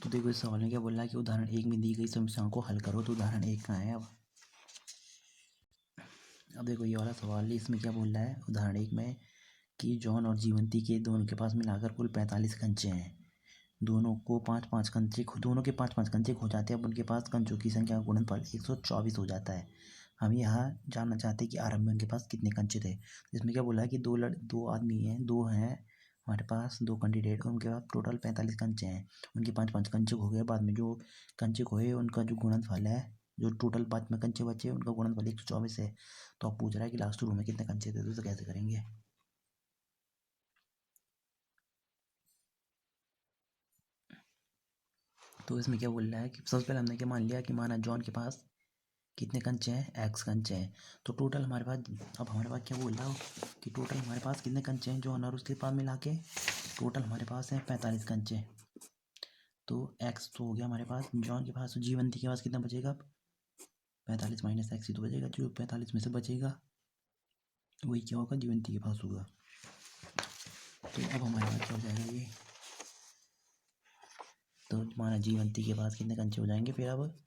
तो देखो इस सवाल में क्या बोल रहा है कि उदाहरण 1 में दी गई समस्याओं को हल करो। तो उदाहरण 1 कहाँ है अब देखो ये वाला सवाल है, इसमें क्या बोल रहा है उदाहरण 1 में कि जॉन और जीवंती के दोनों के पास मिलाकर कुल 45 कंचे हैं। दोनों के पाँच पाँच कंचे खो जाते हैं। अब उनके पास कंचों की संख्या का गुणनफल 124 हो जाता है। हम यहाँ जानना चाहते हैं कि आरंभ में उनके पास कितने कंचे थे। इसमें क्या बोला है कि दो आदमी हैं, दो हैं हमारे पास, दो कैंडिडेट, उनके पास टोटल 45 कंचे हैं। उनके 5-5 कंचे खो गए। बाद में जो कंचे खोए उनका जो गुणनफल है, जो टोटल 5 में कंचे बचे उनका गुणनफल 124 है। तो अब पूछ रहा है कि लास्ट रूम में कितने कंचे थे। तो इसे कैसे करेंगे। तो इसमें क्या बोल रहा है कि सबसे पहले हमने क्या मान लिया कि माना जॉन के पास कितने कंचे हैं, एक्स कंचे हैं। तो टोटल हमारे पास, अब हमारे पास क्या बोल रहा हो कि टोटल हमारे पास कितने कंचे हैं जॉन और उसके पास मिला के। टोटल हमारे पास हैं 45 कंचे। तो एक्स तो हो गया हमारे पास। जॉन के पास, जीवंती के पास कितना बचेगा अब, 45 माइनस एक्स ही तो बचेगा। जो 45 में से बचेगा वही क्या होगा, जीवंती के पास होगा। तो अब हमारे पास क्या हो जाएगा ये, तो हमारा जीवंती के पास कितने कंचे हो जाएंगे फिर अब,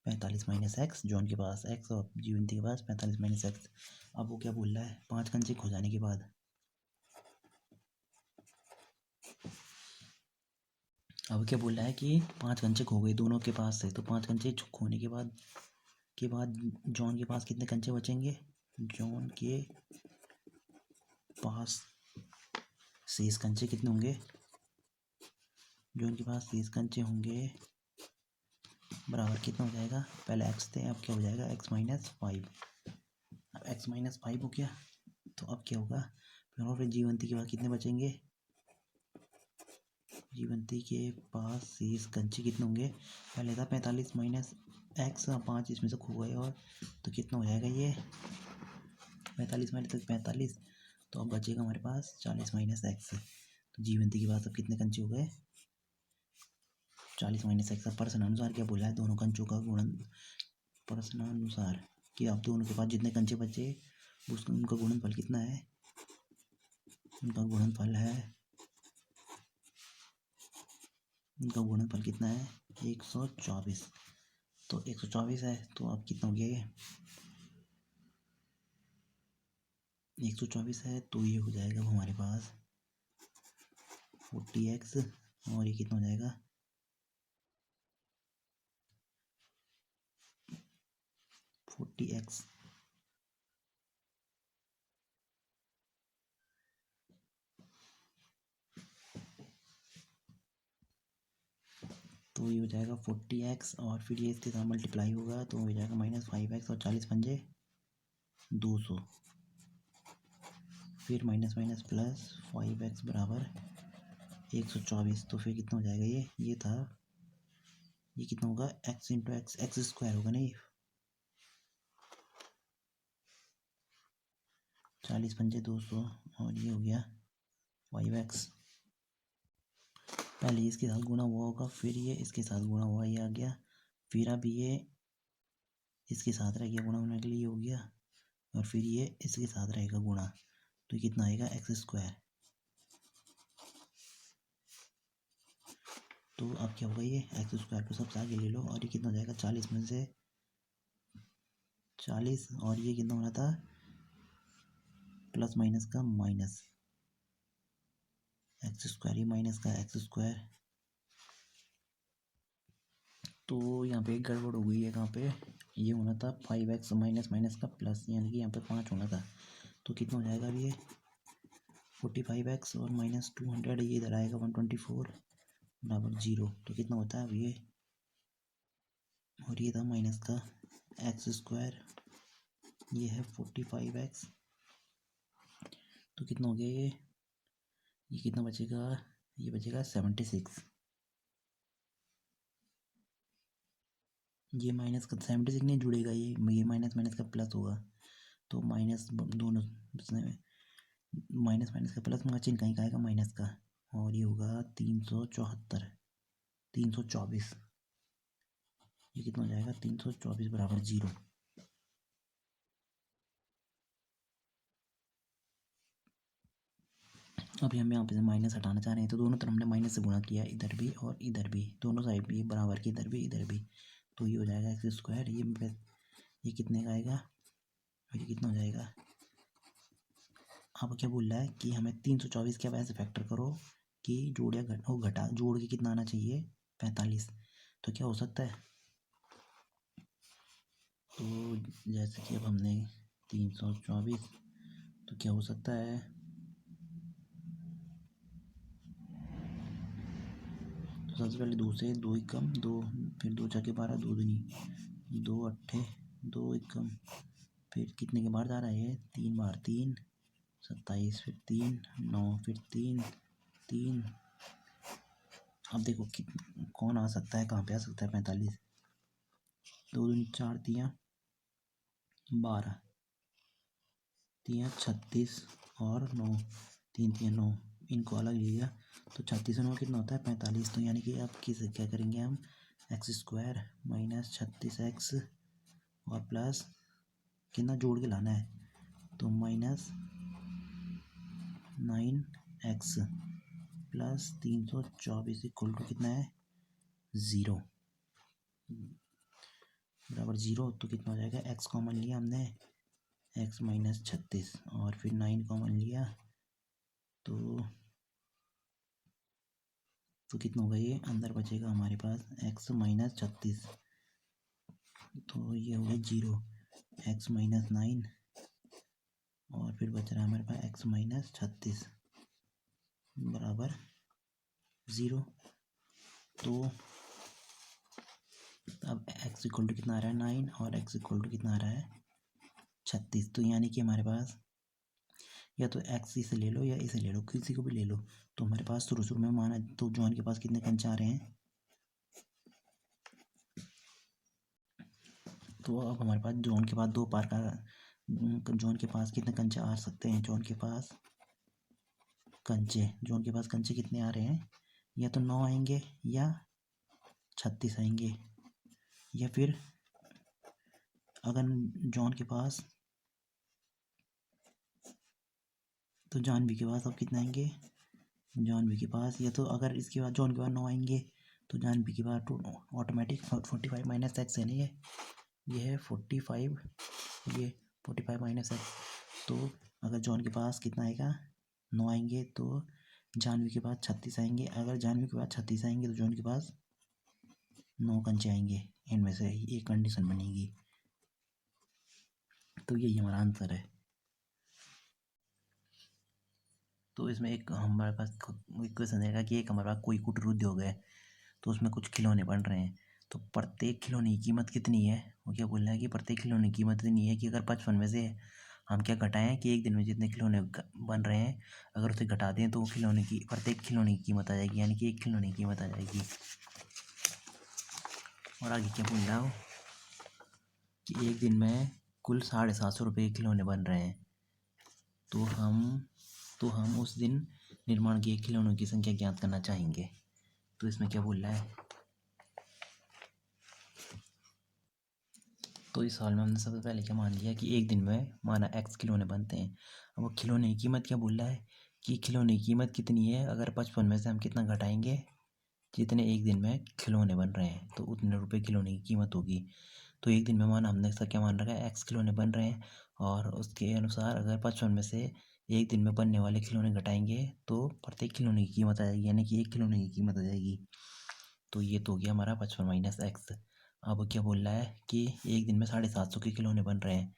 45 माइनस एक्स, जॉन के पास एक्स और जीवंती के पास 45 माइनस एक्स। अब वो क्या बोल रहा है, 5 कंचे खो जाने के बाद, अब क्या बोल रहा है कि 5 कंचे खो गए दोनों के पास से। तो 5 कंचे खोने के बाद जॉन के पास कितने कंचे बचेंगे। जॉन के पास शेष कंचे कितने होंगे, जॉन के पास शेष कंचे होंगे बराबर कितना हो जाएगा, पहले एक्स थे अब क्या हो जाएगा एक्स माइनस 5। अब एक्स माइनस 5 हो गया। तो अब क्या होगा फिर जीवंती के बाद कितने बचेंगे, जीवंती के पास शेष कंचे कितने होंगे, पहले था 45 माइनस एक्स, 5 इसमें से खो गए और तो कितना हो जाएगा ये 45 माइनस 45। तो अब बचेगा हमारे पास 40 माइनस एक्स। तो जीवंती के पास अब कितने कंचे हो गए, 40 माइनस एक्स। प्रश्नानुसार क्या बोला है, दोनों कंचों का गुणन, प्रश्नानुसार कि अब दोनों के पास जितने कंचे बचे उसका उनका गुणनफल कितना है, उनका गुणनफल है, उनका गुणनफल कितना है 124। तो 124 है। तो अब कितना हो गया ये 124 है। तो ये हो जाएगा हमारे पास 40x और ये कितना हो जाएगा 40x। तो ये हो जाएगा 40x और फिर ये इसके साथ मल्टीप्लाई होगा तो हो जाएगा -5x और 40 पंजे 200, फिर माइनस माइनस प्लस 5x बराबर 124। तो फिर कितना हो जाएगा ये था, ये कितना होगा x into x, x square होगा नहीं, 40 पंजे 200 और ये हो गया 5x। पहले इसके साथ गुणा हुआ होगा फिर ये इसके साथ गुणा हुआ, ये आ गया, फिर अब ये इसके साथ रह गया गुणा होने के लिए, ये हो गया और फिर ये इसके साथ रहेगा गुणा। तो ये कितना आएगा एक्स स्क्वायर। तो अब क्या होगा ये एक्स स्क्वायर को सबसे आगे ले लो और ये कितना हो जाएगा 40 में से 40 और ये कितना होना था प्लस माइनस का माइनस एक्स स्क्वायर, ये माइनस का एक्स स्क्वायर। तो यहाँ पे एक गड़बड़ हो गई है, कहाँ पे ये होना था 5x माइनस माइनस का प्लस, यानी कि यहाँ पे 5 होना था। तो कितना हो जाएगा अब ये 45x और माइनस 200, ये इधर आएगा 124 बराबर 0। तो कितना होता है अब ये, और ये था माइनस का एक्स स्क्वायर, ये है 45x। तो कितना हो गया ये कितना बचेगा, ये बचेगा 76। ये माइनस का 76 नहीं जुड़ेगा, ये माइनस माइनस का प्लस होगा। तो माइनस दोनों माइनस माइनस का प्लस में चिन्ह कहीं का आएगा माइनस का, और ये होगा 374 324। ये कितना हो जाएगा 324 बराबर 0। अभी हम यहाँ पे से माइनस हटाना चाह रहे हैं, तो दोनों तरफ हमने माइनस से गुणा किया, इधर भी और इधर भी, दोनों साइड भी बराबर की, इधर भी इधर भी। तो ये हो जाएगा एक्स स्क्वायर, ये कितने का आएगा और ये कितना हो जाएगा। अब क्या बोल रहा है कि हमें 324 के अब ऐसे फैक्टर करो कि जोड़ या घटा जोड़ के कितना आना चाहिए 45। तो क्या हो सकता है, तो जैसे कि अब हमने 324, तो क्या हो सकता है, तो सबसे पहले 2 से 2 एकम 2, फिर 2 छके 12, 2 दूनी 2 अट्ठे 2 एकम, फिर कितने के बाहर जा रहा है ये 3 बार 3 27, फिर 3 9, फिर 3 3। अब देखो कौन आ सकता है, कहाँ पे आ सकता है 45। 2 दूनी 4 तियाँ 12, तियाँ 36 और 9, 3 तियाँ 9, इनको अलग लिया तो 36 9 कितना होता है 45। तो यानी कि अब किस क्या करेंगे हम, एक्स स्क्वायर माइनस 36x और प्लस कितना जोड़ के लाना है, तो minus 9x plus 324 equal to कितना है 0 बराबर 0। तो कितना हो जाएगा, एक्स कॉमन लिया हमने, एक्स माइनस 36 और फिर 9 कॉमन लिया, तो कितना होगा, ये अंदर बचेगा हमारे पास एक्स माइनस 36, तो ये हो गया 0, एक्स माइनस 9 और फिर बच रहा है हमारे पास एक्स माइनस 36 बराबर 0। तो अब एक्स इक्वल टू कितना आ रहा है 9 और एक्स इक्वल टू कितना आ रहा है 36। तो यानी कि हमारे पास या तो एक्स इसे ले लो या इसे ले लो, किसी को भी ले लो। तो हमारे पास शुरू में माना तो जॉन के पास कितने कंचे आ रहे हैं, तो अब हमारे पास जॉन के पास 2 पार का, जॉन के पास कितने कंचे आ सकते हैं, जॉन के पास कंचे कितने आ रहे हैं, या तो 9 आएंगे या 36 आएंगे, या फिर अगर जॉन के पास, तो जानवी के पास अब कितने आएंगे, जानवी के पास या तो अगर इसके बाद जॉन के बाद 9 आएंगे तो जानवी के बाद ऑटोमेटिक 45 माइनस एक्स है ना, ये है 45, ये 45 माइनस एक्स। तो अगर जॉन के पास कितना आएगा 9 आएंगे तो जानवी के पास 36 आएंगे, अगर जानवी के पास 36 आएंगे तो जॉन के पास 9 कंचे आएंगे, इनमें से एक कंडीशन बनेगी। तो यही हमारा आंसर है। तो इसमें एक हमारे पास इक्वेशन रहेगा कि एक हमारे पास कोई कुटीर उद्योग है, तो उसमें कुछ खिलौने बन रहे हैं, तो प्रत्येक खिलौने की कीमत कितनी है, वो क्या बोल रहा है कि प्रत्येक खिलौने की कीमत इतनी है कि अगर 55 में से हम क्या घटाएं कि एक दिन में जितने खिलौने बन रहे हैं अगर उसे घटा दें तो वो खिलौने की प्रत्येक खिलौने की कीमत आ जाएगी, यानी कि एक खिलौने की कीमत आ जाएगी। और आगे क्या बोल रहा हो कि एक दिन में कुल 750 रुपये के खिलौने बन रहे हैं, तो हम उस दिन निर्माण किए खिलौनों की संख्या ज्ञात करना चाहेंगे। तो इसमें क्या बोल रहा है, तो इस सवाल में हमने सबसे पहले क्या मान लिया कि एक दिन में माना एक्स खिलौने बनते हैं। अब वो खिलौने की कीमत क्या बोल रहा है कि खिलौने की कीमत कितनी है, अगर 55 में से हम कितना घटाएंगे, जितने एक दिन में खिलौने बन रहे हैं तो उतने रुपए खिलौने की कीमत होगी। तो एक दिन में माना हमने ऐसा क्या मान रखा है, एक्स खिलौने बन रहे हैं और उसके अनुसार अगर 55 में से एक दिन में बनने वाले खिलौने घटाएंगे तो प्रत्येक खिलौने की कीमत आ जाएगी, यानी कि एक खिलौने की कीमत आ जाएगी। तो ये तो हो गया हमारा 55 माइनस एक्स। अब क्या बोल रहा है कि एक दिन में 750 के खिलौने बन रहे हैं,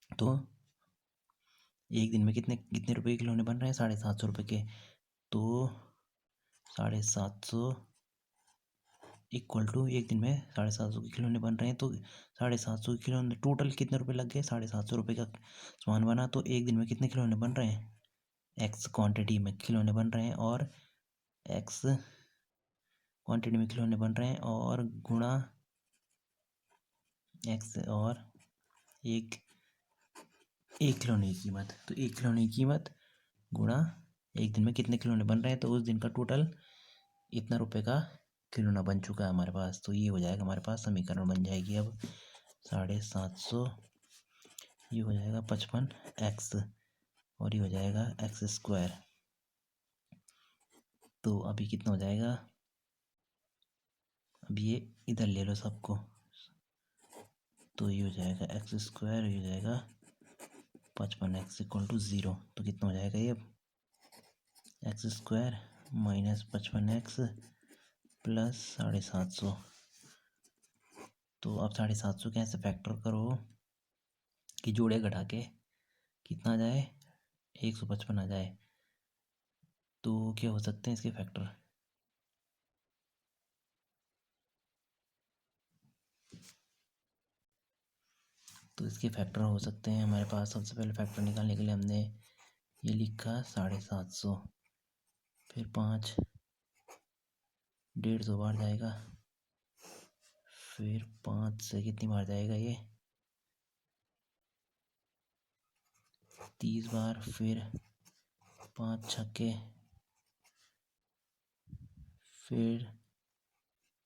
तो एक दिन में कितने कितने रुपए के खिलौने बन रहे हैं 750 रुपये के, तो 750 इक्वल टू एक दिन में 750 के खिलौने बन रहे हैं, तो 750 के खिलौने टोटल कितने रुपए लग गए, 750 रुपये का सामान बना, तो एक दिन में कितने खिलौने बन रहे हैं, एक्स क्वांटिटी में खिलौने बन रहे हैं और एक्स क्वांटिटी में खिलौने बन रहे हैं और गुणा एक्स और एक खिलौने की कीमत, तो एक खिलौने की कीमत गुणा एक दिन में कितने खिलौने बन रहे हैं, तो उस दिन का टोटल इतना रुपए का खिलौना बन चुका है हमारे पास। तो ये हो जाएगा हमारे पास समीकरण बन जाएगी अब 750, ये हो जाएगा 55 एक्स और ये हो जाएगा एक्स स्क्वायर। तो अभी कितना हो जाएगा, अब ये इधर ले लो सबको, तो ये हो जाएगा एक्स स्क्वायर, ये हो जाएगा 55x इक्वल टू 0। तो कितना हो जाएगा ये, अब x square minus 55x plus 750। तो अब 750 कैसे फैक्टर करो कि जोड़े घटा के कितना आ जाए, 155 आ जाए। तो क्या हो सकते हैं इसके फैक्टर, तो इसके फैक्टर हो सकते हैं हमारे पास। सबसे पहले फैक्टर निकालने के लिए हमने ये लिखा 750, फिर 5 150 बार जाएगा, फिर 5 से कितनी बार जाएगा ये 30 बार, फिर 5 छक्के, फिर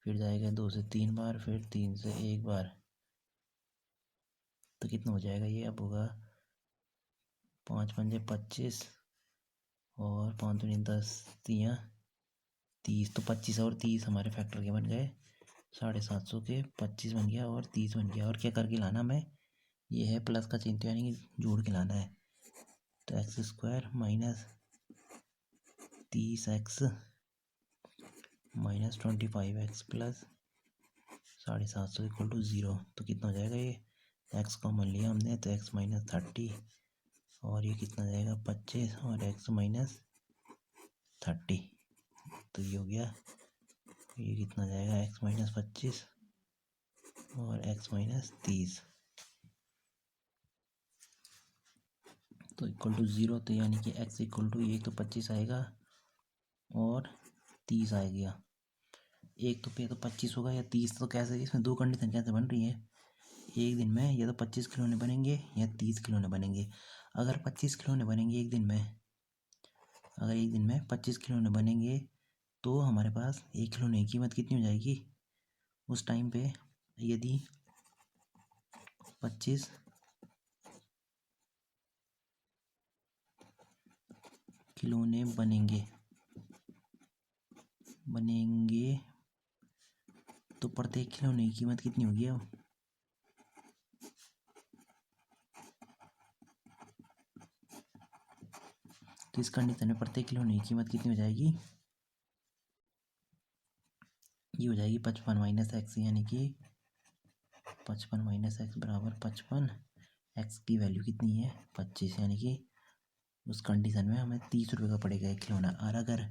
जाएगा 2 से 3 बार, फिर 3 से 1 बार। तो कितना हो जाएगा ये, अब होगा 5 पंजे 25 और 5 दूनी 10 तियाँ 30। तो 25 और 30 हमारे फैक्टर के बन गए, 750 के 25 बन गया और 30 बन गया। और क्या करके लाना हमें, ये है प्लस का चिन्ह, यानी कि जोड़ के लाना है। तो X square minus 30x minus 25x plus 750 equal to 0। तो कितना हो जाएगा, ये एक्स कॉमन लिया हमने, तो एक्स माइनस 30 और ये कितना जाएगा 25 और एक्स माइनस 30। तो ये हो गया, ये कितना जाएगा एक्स माइनस 25 और एक्स माइनस 30, तो इक्वल टू 0। तो यानी कि एक्स इक्वल टू एक तो 25 आएगा और 30 आ गया। एक तो पे तो 25 होगा या 30, तो कैसे, इसमें दो कंडीशन कैसे बन रही है, एक दिन में या तो 25 खिलौने बनेंगे या 30 खिलौने बनेंगे। अगर 25 खिलौने बनेंगे एक दिन में, अगर एक दिन में 25 खिलौने बनेंगे तो हमारे पास एक खिलौने की कीमत कितनी हो जाएगी उस टाइम पे, यदि 25 खिलौने बनेंगे तो प्रत्येक खिलौने की कीमत कितनी होगी अब, तो इस कंडीशन में प्रत्येक खिलौने की कीमत कितनी हो जाएगी, ये हो जाएगी 55 माइनस एक्स, यानी कि 55 माइनस एक्स बराबर 55। एक्स की वैल्यू कितनी है 25, यानी कि उस कंडीशन में हमें 30 रुपये का पड़ेगा एक खिलौना। और अगर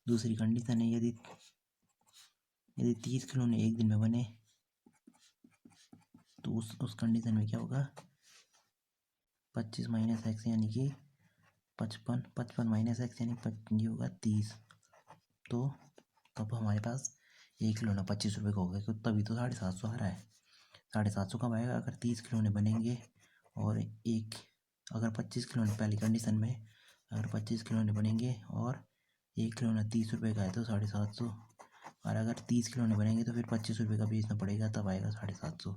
दूसरी कंडीशन है, यदि 30 खिलौने एक दिन में बने तो उस कंडीशन में क्या होगा, 25 माइनस एक्स यानी कि 55, 55 माइनस एक्स यानी ये होगा 30। तो तब हमारे पास एक खिलौना 25 रुपये का होगा, क्योंकि तभी तो 750 आ रहा है। 750 कब आएगा, अगर 30 खिलौने बनेंगे और अगर 25 खिलौने, पहली कंडीशन में अगर 25 खिलौने बनेंगे और एक खिलौना 30 रुपये का है तो 750, और अगर 30 खिलौने बनेंगे तो फिर 25 रुपये का बेचना पड़ेगा, तब आएगा 750।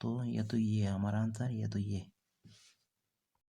तो या तो ये है हमारा आंसर या तो ये।